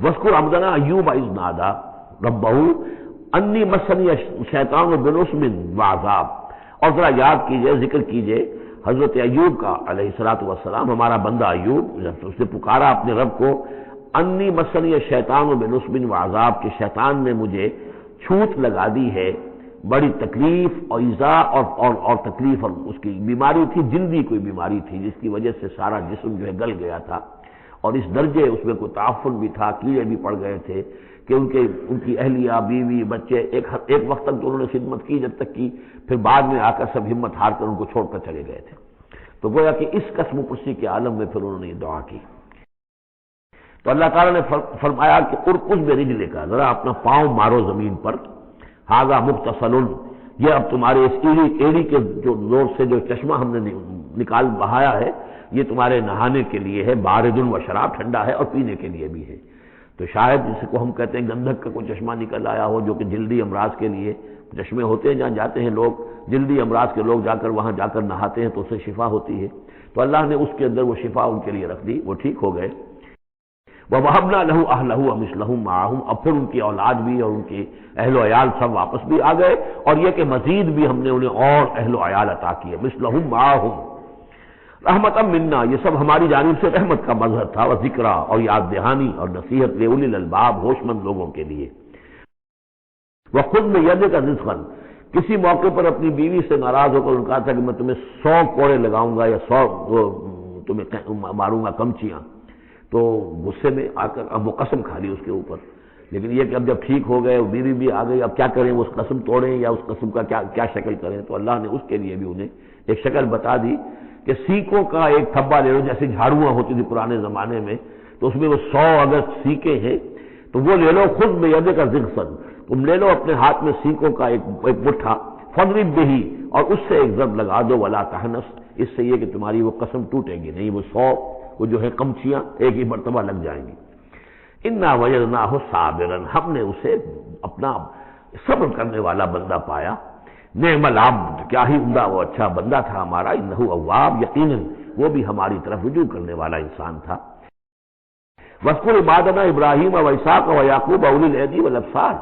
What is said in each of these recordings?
وَاذْكُرْ عَبْدَنَا أَيُّوبَ إِذْ نَادَىٰ رَبَّهُ أَنِّي مَسَّنِيَ الشَّيْطَانُ بِنُصْبٍ وَعَذَابٍ، اور ذرا یاد کیجئے، ذکر کیجئے حضرت ایوب کا علیہ الصلوۃ والسلام، ہمارا بندہ ایوب، جب اس نے پکارا اپنے رب کو، انی مسنی الشیطان بنصب وعذاب، کہ شیطان نے مجھے چھوت لگا دی ہے، بڑی تکلیف اور ایذا اور تکلیف، اور اس کی بیماری تھی، جلدی کوئی بیماری تھی جس کی وجہ سے سارا جسم جو ہے گل گیا تھا، اور اس درجے اس میں کوئی تعفن بھی تھا، کیڑے بھی پڑ گئے تھے کہ ان کی اہلیہ، بیوی، بچے ایک وقت تک تو انہوں نے خدمت کی، جب تک کی پھر بعد میں آ کر سب ہمت ہار کر ان کو چھوڑ کر چلے گئے تھے۔ تو گویا کہ اس قسم و پرسی کے عالم میں پھر انہوں نے یہ دعا کی، تو اللہ تعالیٰ نے فرمایا کہ ارکض برجلک، ذرا اپنا پاؤں مارو زمین پر، ھذا مغتسل، یہ اب تمہارے اس ایڑی کے جو زور سے جو چشمہ ہم نے نکال بہایا ہے، یہ تمہارے نہانے کے لیے ہے، بارد و شراب، ٹھنڈا ہے، اور پینے کے لیے بھی ہے۔ تو شاید جس کو ہم کہتے ہیں گندھک کا کوئی چشمہ نکل آیا ہو، جو کہ جلدی امراض کے لیے چشمے ہوتے ہیں، جہاں جاتے ہیں لوگ، جلدی امراض کے لوگ جا کر وہاں جا کر نہاتے ہیں تو اس سے شفا ہوتی ہے، تو اللہ نے اس کے اندر وہ شفا ان کے لیے رکھ دی، وہ ٹھیک ہو گئے۔ وَوَهَبْنَا لَهُ أَهْلَهُ وَمِثْلَهُم مَّعَهُمْ، اب پھر ان کی اولاد بھی اور ان کی اہل و عیال سب واپس بھی آ گئے، اور یہ کہ مزید بھی ہم نے انہیں اور اہل و عیال عطا کیے، مِثْلَهُم مَّعَهُمْ رحمتاً منا، یہ سب ہماری جانب سے رحمت کا مظہر تھا، اور ذکرہ اور یاد دہانی اور نصیحت لأولی الالباب، ہوش مند لوگوں کے لیے۔ وَخُذْ بِيَدِكَ رِزْقًا، کسی موقع پر اپنی بیوی سے ناراض ہو کر ان کا تھا کہ میں تمہیں 100 کوڑے لگاؤں گا یا 100 تمہیں ماروں گا کمچیاں، تو غصے میں آ کر اب وہ قسم کھا لی اس کے اوپر، لیکن یہ کہ اب جب ٹھیک ہو گئے، بیوی بھی آ گئی، اب کیا کریں، اس قسم توڑیں یا اس قسم کا کیا شکل کریں، تو اللہ نے اس کے لیے بھی انہیں ایک شکل بتا دی کہ سیکوں کا ایک تھبا لے لو، جیسے جھاڑواں ہوتی تھی پرانے زمانے میں، تو اس میں وہ 100 اگر سیکیں ہیں تو وہ لے لو، خود بیدک رزقا، تم لے لو اپنے ہاتھ میں سیکوں کا ایک مٹھا، فضرب بہ، اور اس سے ایک ضرب لگا دو، ولا تحنس، اس سے یہ کہ تمہاری وہ قسم ٹوٹے گی نہیں، وہ 100 وہ جو ہے کمچیاں ایک ہی مرتبہ لگ جائیں گی۔ انا وجدناہ صابرا، ہم نے اسے اپنا صبر کرنے والا بندہ پایا، نعم العبد، کیا ہی عمدہ وہ اچھا بندہ تھا ہمارا، انہ اواب، یقیناً وہ بھی ہماری طرف رجوع کرنے والا انسان تھا۔ واذکر عبادنا ابراہیم واسحاق ویعقوب اولی الایدی والابصار،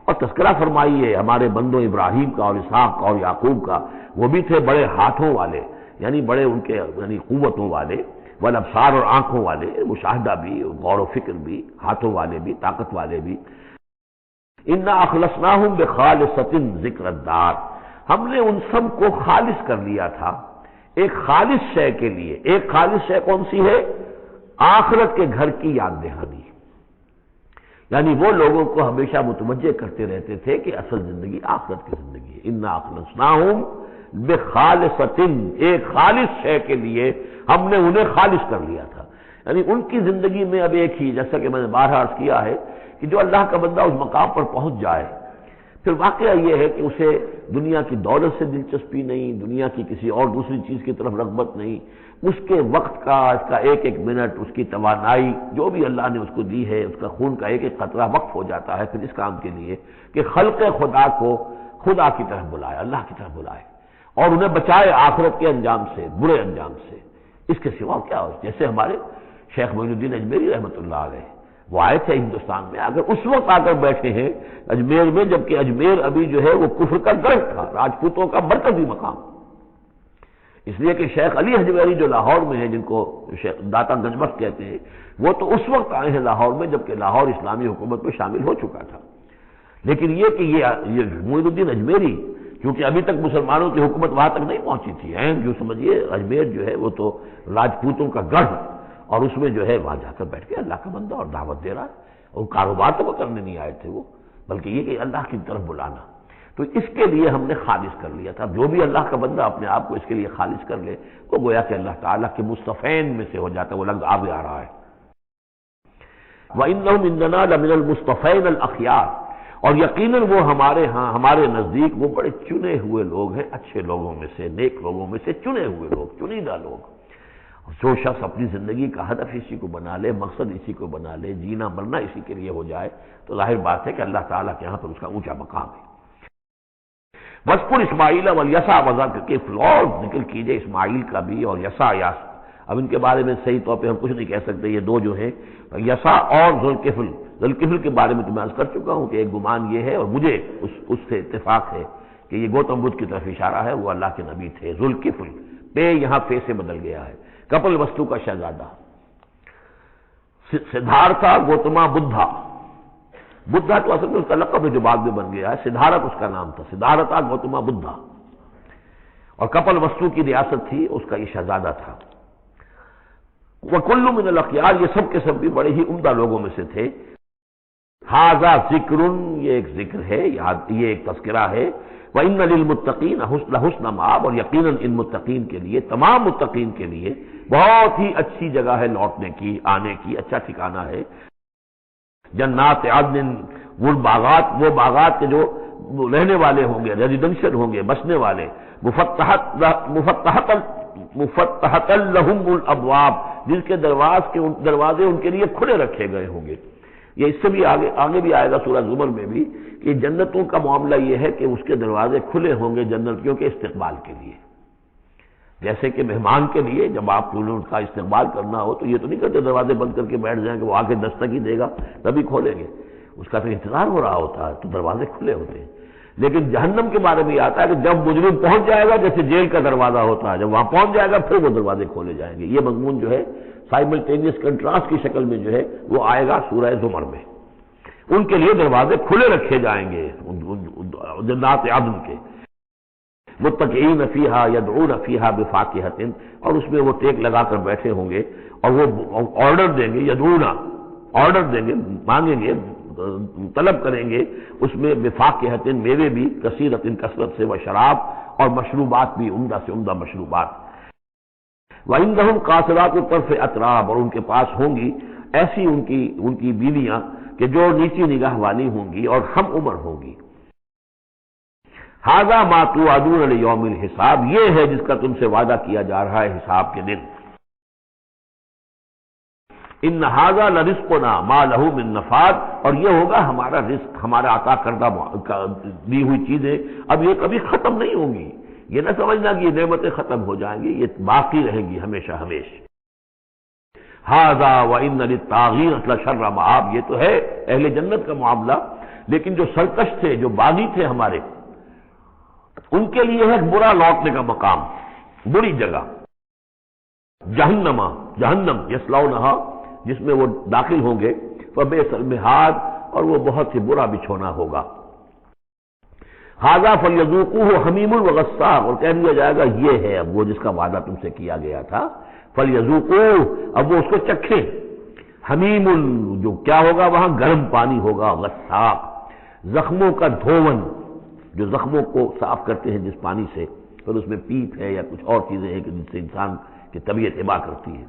اور تذکرہ فرمائیے ہمارے بندوں ابراہیم کا اور اسحاق کا اور یعقوب کا، وہ بھی تھے بڑے ہاتھوں والے، یعنی بڑے ان کے یعنی قوتوں والے، والابصار، اور آنکھوں والے، مشاہدہ بھی، غور و فکر بھی، ہاتھوں والے بھی، طاقت والے بھی۔ انا اخلصناہم بخالصۃ ذکر الدار، ہم نے ان سب کو خالص کر لیا تھا ایک خالص شے کے لیے۔ ایک خالص شے کون سی ہے؟ آخرت کے گھر کی یاد دہانی، یعنی وہ لوگوں کو ہمیشہ متوجہ کرتے رہتے تھے کہ اصل زندگی آخرت کی زندگی ہے۔ انا اخلصناہم بخالصۃ، ایک خالص شے کے لیے ہم نے انہیں خالص کر لیا تھا، یعنی ان کی زندگی میں اب ایک ہی، جیسا کہ میں نے بارہا عرض کیا ہے کہ جو اللہ کا بندہ اس مقام پر پہنچ جائے، پھر واقعہ یہ ہے کہ اسے دنیا کی دولت سے دلچسپی نہیں، دنیا کی کسی اور دوسری چیز کی طرف رغبت نہیں، اس کے وقت کا، اس کا ایک ایک منٹ، اس کی توانائی جو بھی اللہ نے اس کو دی ہے، اس کا خون کا ایک ایک قطرہ وقف ہو جاتا ہے پھر اس کام کے لیے کہ خلق خدا کو خدا کی طرف بلائے، اللہ کی طرف بلائے، اور انہیں بچائے آخرت کے انجام سے، برے انجام سے۔ اس کے سوا کیا ہو؟ جیسے ہمارے شیخ معین الدین اجمیری رحمۃ اللہ علیہ، وہ آئے تھے ہندوستان میں، اگر اس وقت آ کر بیٹھے ہیں اجمیر میں، جبکہ اجمیر ابھی جو ہے وہ کفر کا گڑھ تھا، راجپوتوں کا مرکزی مقام، اس لیے کہ شیخ علی اجمیری جو لاہور میں ہیں، جن کو شیخ داتا گنج بخش کہتے ہیں، وہ تو اس وقت آئے ہیں لاہور میں جبکہ لاہور اسلامی حکومت میں شامل ہو چکا تھا، لیکن یہ کہ یہ معین الدین اجمیری، کیونکہ ابھی تک مسلمانوں کی حکومت وہاں تک نہیں پہنچی تھی، جو سمجھیے اجمیر جو ہے وہ تو راجپوتوں کا گڑھ، اور اس میں جو ہے وہاں جا کر بیٹھ کے اللہ کا بندہ اور دعوت دے رہا ہے، اور کاروبار تو وہ کرنے نہیں آئے تھے وہ، بلکہ یہ کہ اللہ کی طرف بلانا، تو اس کے لیے ہم نے خالص کر لیا تھا۔ جو بھی اللہ کا بندہ اپنے آپ کو اس کے لیے خالص کر لے، وہ گویا کہ اللہ تعالیٰ کے مصطفین میں سے ہو جاتا ہے، وہ لفظ آگے آ رہا ہے، وَإِنَّهُمْ عِندَنَا لَمِنَ الْمُصْطَفَيْنَ الْأَخْيَارِ، اور یقیناً وہ ہمارے ہاں، ہمارے نزدیک وہ بڑے چنے ہوئے لوگ ہیں، اچھے لوگوں میں سے، نیک لوگوں میں سے چنے ہوئے لوگ، چنیدہ لوگ۔ جو شخص اپنی زندگی کا ہدف اسی کو بنا لے، مقصد اسی کو بنا لے، جینا مرنا اسی کے لیے ہو جائے، تو ظاہر بات ہے کہ اللہ تعالیٰ کے یہاں پر اس کا اونچا مقام ہے۔ وَاذْكُرْ اسماعیل والیسع وذا الکفل، اور ذکر کیجئے اسماعیل کا بھی اور یسع یا اب ان کے بارے میں صحیح طور پہ ہم کچھ نہیں کہہ سکتے، یہ دو جو ہیں یسع اور ذوالکفل کے بارے میں تو میں عرض کر چکا ہوں کہ ایک گمان یہ ہے، اور مجھے اس سے اتفاق ہے کہ یہ گوتم بدھ کی طرف اشارہ ہے، وہ اللہ کے نبی تھے۔ ذوالکفل پہ یہاں پہ سے بدل گیا ہے، کپل وستو کا شہزادہ۔ سدھارتھا گوتما بدھا، بدھا تو اصل میں اس کا لقب ہے جو بعد میں بن گیا ہے، سدھارتھ اس کا نام تھا، سدھارتھا گوتما بدھا، اور کپل وستو کی ریاست تھی، اس کا یہ شہزادہ تھا۔ وَكُلُّ مِنَ الْأَخْيَارِ، یہ سب کے سب بھی بڑے ہی عمدہ لوگوں میں سے تھے۔ ھذا ذکر، یہ ایک ذکر ہے، یہ ایک تذکرہ ہے۔ وَإِنَّ لِلْمُتَّقِينَ حُسْنَ مآب، اور یقیناً ان متقین کے لیے، تمام متقین کے لیے بہت ہی اچھی جگہ ہے لوٹنے کی، آنے کی، اچھا ٹھکانہ ہے۔ جنات عدن، وہ باغات کے جو رہنے والے ہوں گے، ریزیڈنشل ہوں گے، بسنے والے، مفتحۃ لہم الابواب، جن کے دروازے ان کے لیے کھلے رکھے گئے ہوں گے۔ یہ اس سے بھی آگے بھی آئے گا سورہ زمر میں بھی کہ جنتوں کا معاملہ یہ ہے کہ اس کے دروازے کھلے ہوں گے جنتیوں کے استقبال کے لیے، جیسے کہ مہمان کے لیے جب آپ کو ان کا استقبال کرنا ہو تو یہ تو نہیں کرتے دروازے بند کر کے بیٹھ جائیں کہ وہ آ کے دستک ہی دے گا تبھی کھولیں گے، اس کا تو انتظار ہو رہا ہوتا ہے، تو دروازے کھلے ہوتے ہیں۔ لیکن جہنم کے بارے میں یہ آتا ہے کہ جب مجرم پہنچ جائے گا، جیسے جیل کا دروازہ ہوتا ہے، جب وہاں پہنچ جائے گا پھر وہ دروازے کھولے جائیں گے۔ یہ مضمون جو ہے سائملٹینیس کنٹراسٹ کی شکل میں جو ہے وہ آئے گا سورہ زمر میں۔ ان کے لیے دروازے کھلے رکھے جائیں گے جنات عدن کے، متکئین فیہا یدعون فیہا بفاکہۃ، اور اس میں وہ ٹیک لگا کر بیٹھے ہوں گے اور وہ آرڈر دیں گے، یدعونا آرڈر دیں گے، مانگیں گے، طلب کریں گے اس میں بفاکہۃ، میوے بھی، کثیرۃ کثرت سے، و شراب، اور مشروبات بھی، عمدہ سے عمدہ مشروبات۔ وعندہم قاصرات الطرف اتراب، اور ان کے پاس ہوں گی ایسی ان کی بیویاں کہ جو نیچی نگاہ والی ہوں گی اور ہم عمر ہوں گی۔ ھذا ما توعدون لیوم الحساب، یہ ہے جس کا تم سے وعدہ کیا جا رہا ہے حساب کے دن۔ ان ھذا لرزقنا ما لہ من نفاد، اور یہ ہوگا ہمارا رزق، ہمارا عطا کردہ دی ہوئی چیزیں اب یہ کبھی ختم نہیں ہوں گی۔ یہ نہ سمجھنا کہ یہ نعمتیں ختم ہو جائیں گی، یہ باقی رہیں گی ہمیشہ ہمیشہ۔ ھذا وَإِنَّ لِلطَّاغِينَ لَشَرَّ مآب، یہ تو ہے اہل جنت کا معاملہ، لیکن جو سرکش تھے، جو باغی تھے ہمارے، ان کے لیے ہے برا لوٹنے کا مقام، بری جگہ۔ جہنم یصلونھا، جس میں وہ داخل ہوں گے، فبئس المہاد، اور وہ بہت ہی برا بچھونا ہوگا۔ ھذا فلیذوقوہ حمیم وغساق، اور کہہ دیا جائے گا یہ ہے اب وہ جس کا وعدہ تم سے کیا گیا تھا، فلیذوقوہ، اب وہ اس کو چکھیں۔ حمیم، جو کیا ہوگا وہاں گرم پانی ہوگا، غساق، زخموں کا دھون، جو زخموں کو صاف کرتے ہیں جس پانی سے، پھر اس میں پیپ ہے یا کچھ اور چیزیں ہیں کہ جن سے انسان کی طبیعت ابا کرتی ہے۔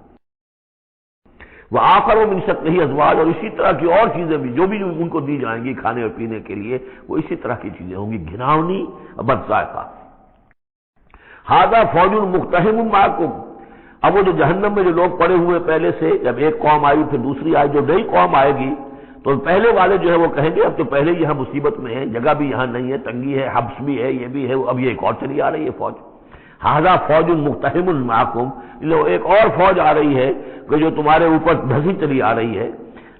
وآخر من شکلہ ازواج، اور اسی طرح کی اور چیزیں بھی جو بھی ان کو دی جائیں گی کھانے اور پینے کے لیے، وہ اسی طرح کی چیزیں ہوں گی، گھناؤنی اور بد ذائقہ۔ ھذا فوج مقتحم معکم، اب وہ جو جہنم میں جو لوگ پڑے ہوئے پہلے سے، جب ایک قوم آئی پھر دوسری آئی، جو نئی قوم آئے گی تو پہلے والے جو ہے وہ کہیں گے اب تو پہلے یہاں مصیبت میں ہے، جگہ بھی یہاں نہیں ہے، تنگی ہے، حبس بھی ہے، یہ بھی ہے، اب یہ ایک اور چلی آ رہی ہے فوج۔ ھذا فوج مقتحم معکم، ایک اور فوج آ رہی ہے کہ جو تمہارے اوپر دھسی چلی آ رہی ہے۔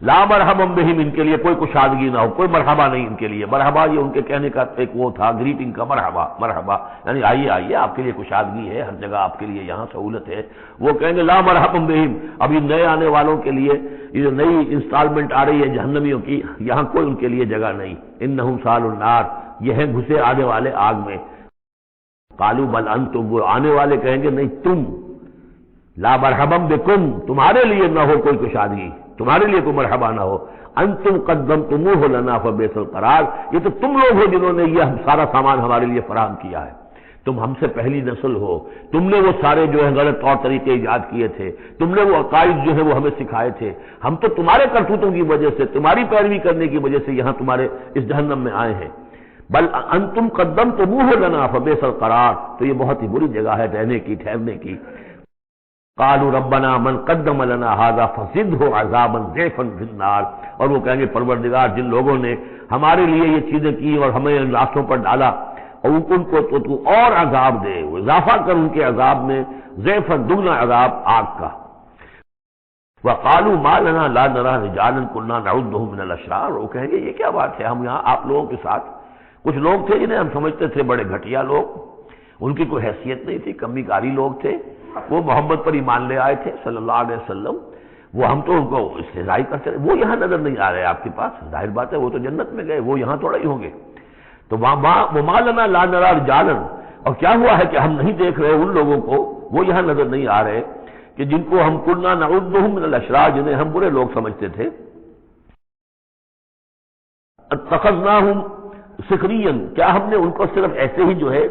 لا مرحبا بہم، ان کے لیے کوئی کشادگی نہ ہو، کوئی مرحبا نہیں ان کے لیے۔ مرحبا یہ ان کے کہنے کا ایک وہ تھا، گریٹنگ کا، مرحبا مرحبا، یعنی آئیے آئیے، آپ کے لیے کشادگی ہے، ہر جگہ آپ کے لیے یہاں سہولت ہے۔ وہ کہیں گے لا مرحبا بہم، اب یہ نئے آنے والوں کے لیے یہ جو نئی انسٹالمنٹ آ رہی ہے جہنمیوں کی، یہاں کوئی ان کے لیے جگہ نہیں۔ انہم صالوا النار، یہ ہیں گھسے آنے والے آگ میں۔ قالوا بل انتم، وہ آنے والے کہیں گے نہیں تم، لا مرحبا بکم، تمہارے لیے نہ ہو کوئی کشادگی، تمہارے لیے کوئی مرحبا نہ ہو۔ انتم قدمتموہ لنا فبئس القرار، یہ تو تم لوگ ہو جنہوں نے یہ سارا سامان ہمارے لیے فراہم کیا ہے، تم ہم سے پہلی نسل ہو، تم نے وہ سارے جو ہے غلط طور طریقے ایجاد کیے تھے، تم نے وہ عقائد جو ہے وہ ہمیں سکھائے تھے، ہم تو تمہارے کرتوتوں کی وجہ سے، تمہاری پیروی کرنے کی وجہ سے یہاں تمہارے اس جہنم میں آئے ہیں۔ بل انتم قدمتموہ لنا فبئس القرار، تو یہ بہت ہی بری جگہ ہے رہنے کی، ٹھہرنے کی۔ قالوا ربنا من قدم لنا هذا فزده عذابا ضعفا في النار، اور وہ کہیں گے پروردگار جن لوگوں نے ہمارے لیے یہ چیزیں کی اور ہمیں ان راستوں پر ڈالا، اور ان کو تو اور عذاب دے، وہ اضافہ کر ان کے عذاب میں، ضعفا، دگنا عذاب آگ کا۔ وقالوا ما لنا لا نرى رجالا كنا نعدهم من الاشرار، وہ کہیں گے یہ کیا بات ہے، ہم یہاں آپ لوگوں کے ساتھ کچھ لوگ تھے جنہیں ہم سمجھتے تھے بڑے گھٹیا لوگ، ان کی کوئی حیثیت نہیں تھی، کمی کاری لوگ تھے، وہ محمد پر ایمان لے آئے تھے صلی اللہ علیہ وسلم، وہ ہم تو ان کو استہزائی کرتے رہے، وہ یہاں نظر نہیں آ رہے آپ کے پاس، ظاہر بات ہے وہ تو جنت میں گئے، وہ یہاں تھوڑا ہی ہوں گے۔ تو وما لنا لا نرى رجالا، اور کیا ہوا ہے کہ ہم نہیں دیکھ رہے ان لوگوں کو، وہ یہاں نظر نہیں آ رہے کہ جن کو ہم كنا نعدهم من الاشرار، جنہیں ہم برے لوگ سمجھتے تھے، اتخذناهم سخریا، کیا ہم نے ان کو صرف ایسے ہی جو ہے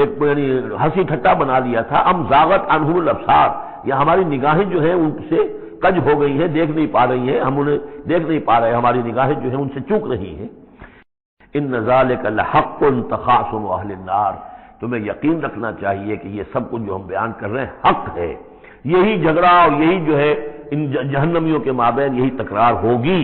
ایک یعنی ہنسی ٹھٹا بنا لیا تھا، ام زاغت عنہم الابصار، یا ہماری نگاہیں جو ہیں ان سے کج ہو گئی ہیں، دیکھ نہیں پا رہی ہیں، ہم انہیں دیکھ نہیں پا رہے، ہماری نگاہیں جو ہیں ان سے چوک رہی ہیں۔ ان ذالک لحق تخاصم اہل النار، تمہیں یقین رکھنا چاہیے کہ یہ سب کچھ جو ہم بیان کر رہے ہیں حق ہے، یہی جھگڑا اور یہی جو ہے ان جہنمیوں کے مابین یہی تکرار ہوگی۔